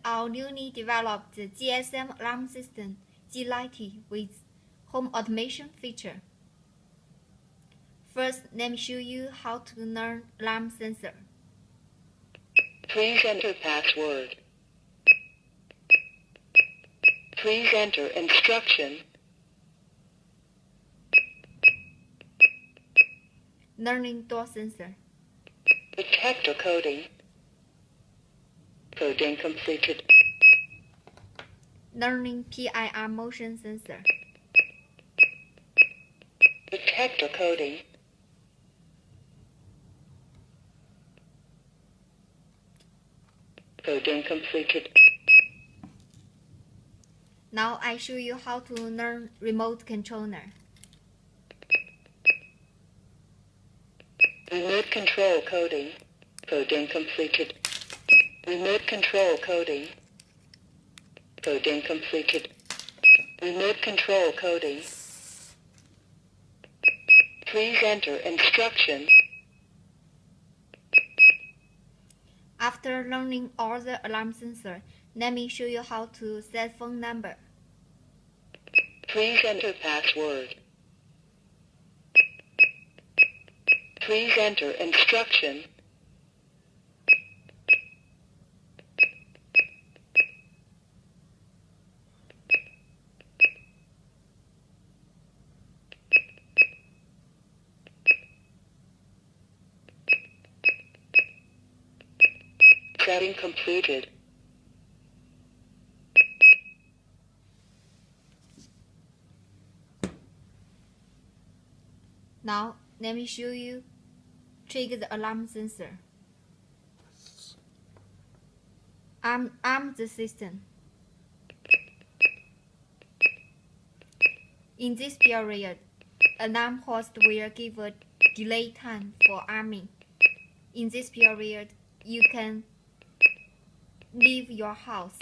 our newly developed GSM alarm system, G90, with home automation feature. First, let me show you how to learn alarm sensor. Please enter password. Please enter instruction. Learning door sensor. Detector coding. Coding completed. Learning PIR motion sensor. Detector coding. Coding completed. Now I show you how to learn remote controller. Remote control coding. Coding completed. Remote control coding. Coding completed. Remote control coding. Please enter instruction. After learning all the alarm sensor, let me show you how to set phone number. Please enter password. Please enter instruction. Setting completed. Now, let me show you trigger the alarm sensor. Arm the system. In this period, alarm host will give a delay time for arming. In this period, you can leave your house.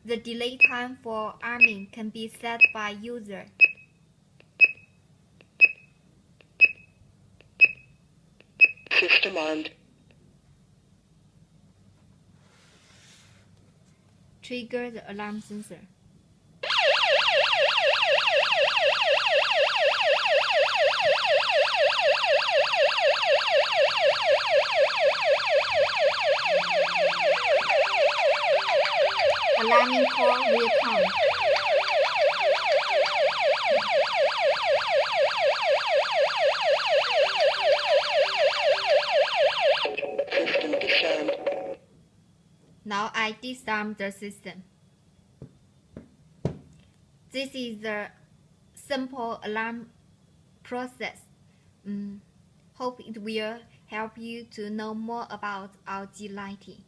The delay time for arming can be set by user. System armed. Trigger the alarm sensor. Alarming call will come. System disarmed. Now I disarm the system. This is the simple alarm process. Hope it will help you to know more about our G90.